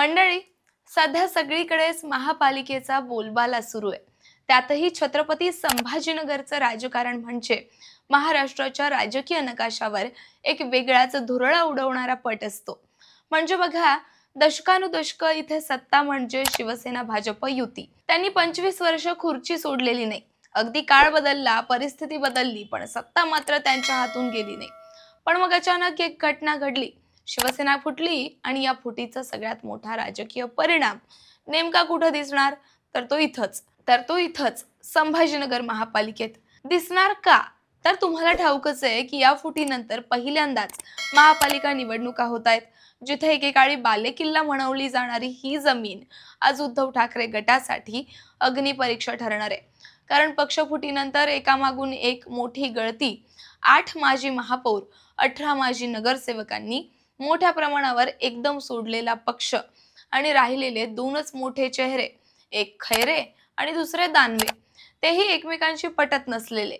मंडळी, सध्या सगळीकडेच महापालिकेचा बोलबाला सुरू आहे. त्यातही छत्रपती संभाजीनगरचं राजकारण म्हणजे महाराष्ट्राच्या राजकीय नकाशावर एक वेगळाच धुरळा उडवणारा पट असतो. म्हणजे बघा, दशकानुदशक इथे सत्ता म्हणजे शिवसेना भाजप युती. त्यांनी 25 वर्ष खुर्ची सोडलेली नाही. अगदी काळ बदलला, परिस्थिती बदलली, पण सत्ता मात्र त्यांच्या हातून गेली नाही. पण मग अचानक एक घटना घडली. शिवसेना फुटली आणि या फुटीचा सगळ्यात मोठा राजकीय परिणाम नेमका कुठे दिसणार? तर तो इथंच संभाजीनगर महापालिकेत दिसणार का? तर तुम्हाला ठाऊकच आहे की या फुटीनंतर पहिल्यांदाच महापालिका निवडणुका होत आहेत, जिथे एकेकाळी बालेकिल्ला म्हणवली जाणारी ही जमीन आज उद्धव ठाकरे गटासाठी अग्निपरीक्षा ठरणार आहे. कारण पक्षफुटीनंतर एकामागून एक मोठी गळती. 8 माजी महापौर, 18 माजी नगरसेवकांनी मोठ्या प्रमाणावर एकदम सोडलेला पक्ष आणि राहिलेले दोनच मोठे चेहरे, एक खैरे आणि दुसरे दानवे, तेही एकमेकांशी पटत नसलेले.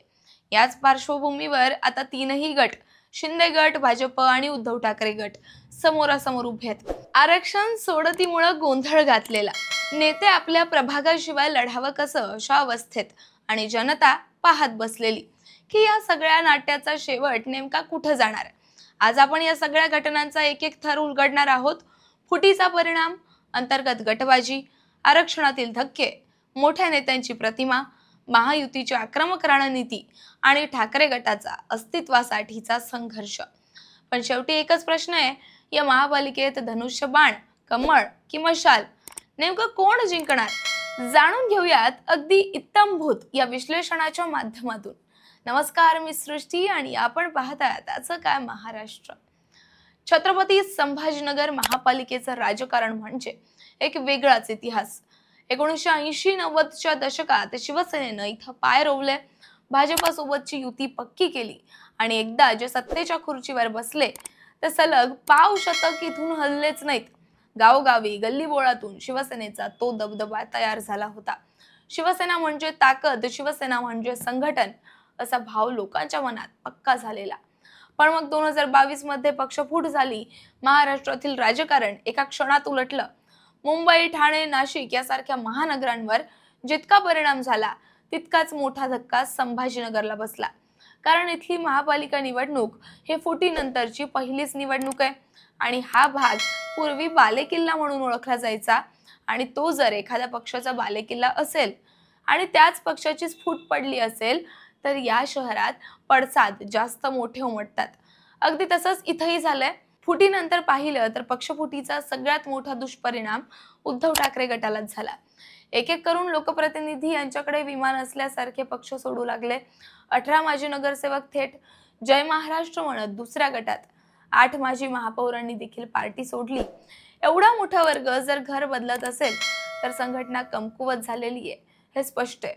याच पार्श्वभूमीवर आता तीनही गट, शिंदे गट, भाजप आणि उद्धव ठाकरे गट समोरासमोर उभे आहेत. आरक्षण सोडतीमुळे गोंधळ घातलेला, नेते आपल्या प्रभागाशिवाय लढावं कसं अशा अवस्थेत, आणि जनता पाहत बसलेली की या सगळ्या नाट्याचा शेवट नेमका कुठं जाणार. आज आपण या सगळ्या घटनांचा एक एक थर उलगडणार आहोत. फुटीचा परिणाम, अंतर्गत गटबाजी, आरक्षणातील धक्के, मोठ्या नेत्यांची प्रतिमा, महायुतीची आक्रमक रणनीती आणि ठाकरे गटाचा अस्तित्वासाठीचा संघर्ष. पण शेवटी एकच प्रश्न आहे, या महापालिकेत धनुष्यबाण, कमळ की मशाल, नेमकं कोण जिंकणार? जाणून घेऊयात अगदी इत्तमभूत या विश्लेषणाच्या माध्यमातून. नमस्कार, मी सृष्टी आणि आपण पाहताय त्याचं काय महाराष्ट्र. छत्रपती संभाजीनगर महापालिकेचं राजकारण म्हणजे एक वेगळाच इतिहास. 1980-90च्या दशकात शिवसेनेनं इथं पाय रोवले, भाजपसोबतची युती पक्की केली आणि एकदा जे सत्तेच्या खुर्चीवर बसले ते सलग पाव शतक इथून हललेच नाहीत. गावोगावी, गल्लीबोळातून शिवसेनेचा तो दबदबा तयार झाला होता. शिवसेना म्हणजे ताकद, शिवसेना म्हणजे संघटन, असा भाव लोकांच्या मनात पक्का झालेला. पण मग 2022 मध्ये पक्षफूट झाली. महाराष्ट्रातील राजकारण एका क्षणात उलटलं. मुंबई, ठाणे, नाशिक यासारख्या महानगरांवर जितका परिणाम झाला, तितकाच मोठा धक्का संभाजीनगरला बसला. कारण इथली महापालिका निवडणूक हे फुटीनंतरची पहिलीच निवडणूक आहे आणि हा भाग पूर्वी बालेकिल्ला म्हणून ओळखला जायचा. आणि तो जर एखाद्या पक्षाचा बालेकिल्ला असेल आणि त्याच पक्षाचीच फूट पडली असेल, तर या शहरात पडसाद जास्त मोठे उमटतात. अगदी तसंच इथंही झालंय. फुटीनंतर पाहिलं तर पक्षफुटीचा सगळ्यात मोठा दुष्परिणाम उद्धव ठाकरे गटालाच झाला. एक एक करून लोकप्रतिनिधी यांच्याकडे विमान असल्यासारखे पक्ष सोडू लागले. 18 माजी नगरसेवक थेट जय महाराष्ट्र म्हणत दुसऱ्या गटात, 8 माजी महापौरांनी देखील पार्टी सोडली. एवढा मोठा वर्ग जर घर बदलत असेल तर संघटना कमकुवत झालेली आहे, हे स्पष्ट आहे.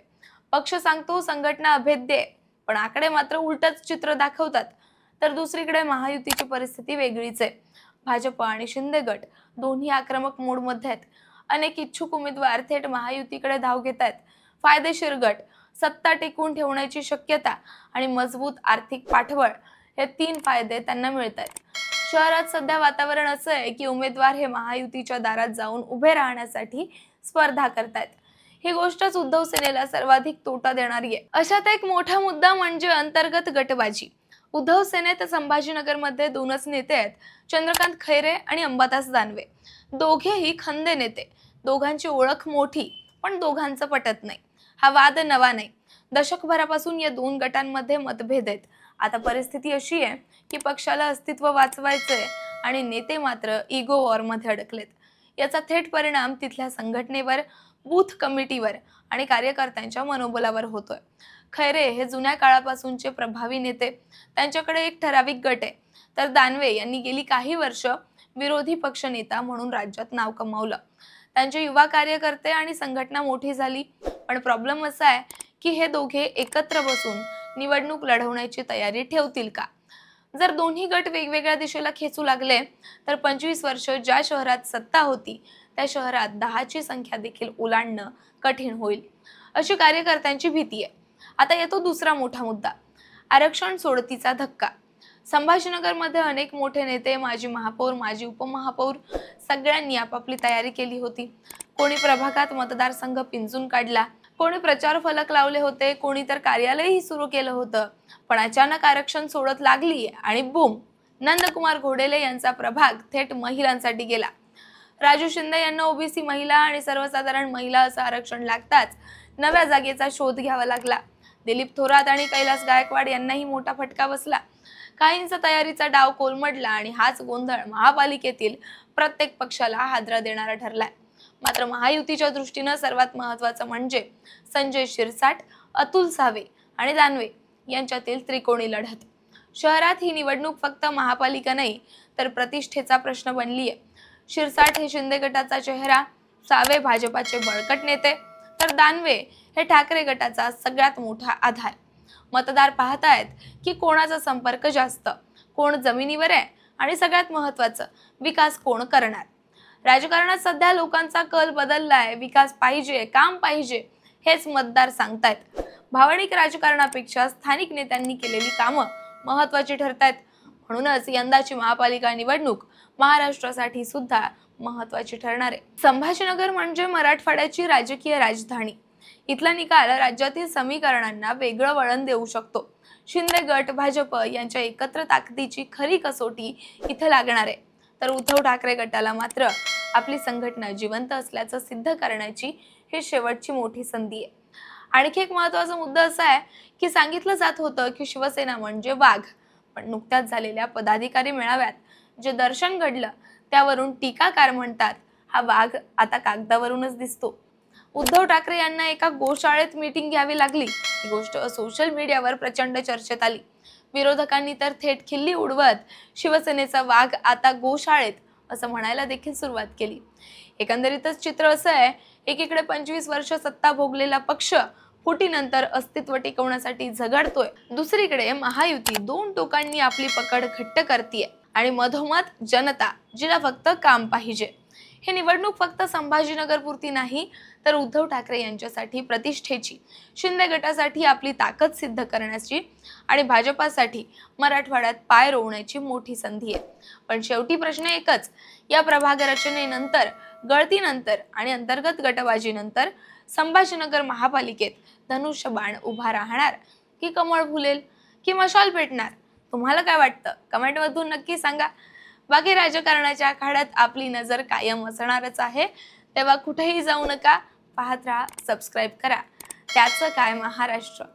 पक्ष सांगतो संघटना अभेद्य आहे, पण आकडे मात्र उलटच चित्र दाखवतात. तर दुसरीकडे महायुतीची परिस्थिती वेगळीच आहे. भाजप आणि शिंदे गट दोन्ही आक्रमक मोडमध्ये आहेत. अनेक इच्छुक उमेदवार थेट महायुतीकडे धाव घेत आहेत. फायदेशीर गट, सत्ता टिकवून ठेवण्याची शक्यता आणि मजबूत आर्थिक पाठबळ, हे 3 फायदे त्यांना मिळत आहेत. शहरात सध्या वातावरण असं आहे की उमेदवार हे महायुतीच्या दारात जाऊन उभे राहण्यासाठी स्पर्धा करतायत. ही गोष्टच उद्धव सेनेला सर्वाधिक तोटा देणारी आहे. अशात एक मोठा मुद्दा म्हणजे अंतर्गत गटबाजी. उद्धव सेनेत संभाजीनगरमध्ये दोनच नेते आहेत, चंद्रकांत खैरे आणि अंबादास दानवे. दोघेही खंदे नेते. दोघांची ओळख मोठी, पण दोघांचं पटत नाही. हा वाद नवा नाही. दशकभरापासून या 2 गटांमध्ये मतभेद आहेत. आता परिस्थिती अशी आहे की पक्षाला अस्तित्व वाचवायचंय आणि नेते मात्र इगो वॉरमध्ये अडकलेत. याचा थेट परिणाम तिथल्या संघटनेवर, बूथ कमिटीवर आणि कार्यकर्त्यांच्या मनोबलावर होतोय. खैरे हे जुन्या काळापासूनचे प्रभावी नेते. त्यांच्याकडे एक ठराविक गट आहे. तर दानवे यांनी गेली काही वर्ष विरोधी पक्षनेता म्हणून राज्यात नाव कमावलं. त्यांचे युवा कार्यकर्ते आणि संघटना मोठी झाली. पण प्रॉब्लेम असा आहे की हे दोघे एकत्र बसून निवडणूक लढवण्याची तयारी ठेवतील का? जर दोन्ही गट वेगवेगळ्या दिशेला खेचू लागले तर 25 वर्ष ज्या शहरात सत्ता होती त्या शहरात 10ची संख्या देखील ओलांडणं कठीण होईल, अशी कार्यकर्त्यांची भीती आहे. आता येतो दुसरा मोठा मुद्दा, आरक्षण सोडतीचा धक्का. संभाजीनगरमध्ये अनेक मोठे नेते, माजी महापौर, माजी उपमहापौर सगळ्यांनी आपापली तयारी केली होती. कोणी प्रभागात मतदारसंघ पिंजून काढला, कोणी प्रचार फलक लावले होते, कोणी तर कार्यालयही सुरू केलं होतं. पण अचानक आरक्षण सोडत लागली आणि बूम, नंदकुमार घोडेले यांचा प्रभाग थेट महिलांसाठी गेला. राजू शिंदे यांना ओबीसी महिला आणि सर्वसाधारण महिला असं आरक्षण लागताच नव्या जागेचा शोध घ्यावा लागला. दिलीप थोरात आणि कैलास गायकवाड यांनाही मोठा फटका बसला. काहींचा तयारीचा डाव कोलमडला आणि हाच गोंधळ महापालिकेतील प्रत्येक पक्षाला हादरा देणारा ठरलाय. मात्र महायुतीच्या दृष्टीनं सर्वात महत्त्वाचं म्हणजे संजय शिरसाट, अतुल सावे आणि दानवे यांच्यातील त्रिकोणी लढत. शहरात ही निवडणूक फक्त महापालिका नाही तर प्रतिष्ठेचा प्रश्न बनली आहे. शिरसाट हे शिंदे गटाचा चेहरा, सावे भाजपाचे बळकट नेते, तर दानवे हे ठाकरे गटाचा सगळ्यात मोठा आधार. मतदार पाहतायत की कोणाचा संपर्क जास्त, कोण जमिनीवर आहे आणि सगळ्यात महत्त्वाचं विकास कोण करणार. राजकारणात सध्या लोकांचा कल बदललाय. विकास पाहिजे, काम पाहिजे हेच मतदार सांगतायत. भावनिक राजकारणापेक्षा स्थानिक नेत्यांनी केलेली कामं महत्त्वाची ठरतायत. म्हणूनच यंदाची महापालिका निवडणूक महाराष्ट्रासाठी सुद्धा महत्त्वाची ठरणार आहे. संभाजीनगर म्हणजे मराठवाड्याची राजकीय राजधानी. इथला निकाल राज्यातील समीकरणांना वेगळं वळण देऊ शकतो. शिंदे गट, भाजप यांच्या एकत्र ताकदीची खरी कसोटी इथे लागणार आहे. तर उद्धव ठाकरे गटाला मात्र आपली संघटना जिवंत असल्याचं सिद्ध करण्याची ही शेवटची मोठी संधी आहे. आणखी एक महत्त्वाचा मुद्दा असा आहे की सांगितलं जात होतं की शिवसेना म्हणजे वाघ, पण नुकत्याच झालेल्या पदाधिकारी मेळाव्यात जे दर्शन घडलं त्यावरून टीकाकार म्हणतात हा वाघ आता कागदावरूनच दिसतो. उद्धव ठाकरे यांना एका गोशाळेत मीटिंग घ्यावी लागली. ही गोष्ट सोशल मीडियावर प्रचंड चर्चेत आली. विरोधकांनी तर थेट खिल्ली उडवत शिवसेनेचा वाघ आता गोशाळेत असं म्हणायला देखील सुरुवात केली. एकंदरीतच चित्र असं आहे, एकीकडे 25 वर्ष सत्ता भोगलेला पक्ष फुटीनंतर अस्तित्व टिकवण्यासाठी झगडतोय, दुसरीकडे महायुती दोन टोकांनी आपली पकड घट्ट करतीये आणि मधोमध जनता जिला फक्त काम पाहिजे. हे निवडणूक फक्त संभाजीनगर पुरती नाही तर उद्धव ठाकरे यांच्यासाठी प्रतिष्ठेची, शिंदे गटासाठी आपली ताकद सिद्ध करण्याची आणि भाजपासाठी मराठवाड्यात पाय रोवण्याची मोठी संधी आहे. पण शेवटी प्रश्न एकच, या प्रभाग रचनेनंतर, गळतीनंतर आणि अंतर्गत गटबाजीनंतर संभाजीनगर महापालिकेत धनुष्यबाण उभा राहणार की कमळ फुलेल की मशाल पेटणार? तुम्हाला काय वाटतं? कमेंटमधून नक्की सांगा. बाकी राजकारणाच्या आखाड्यात आपली नजर कायम असणारच आहे, तेव्हा कुठेही जाऊ नका. पाहत राहा, सबस्क्राईब करा. त्याचं काय महाराष्ट्र.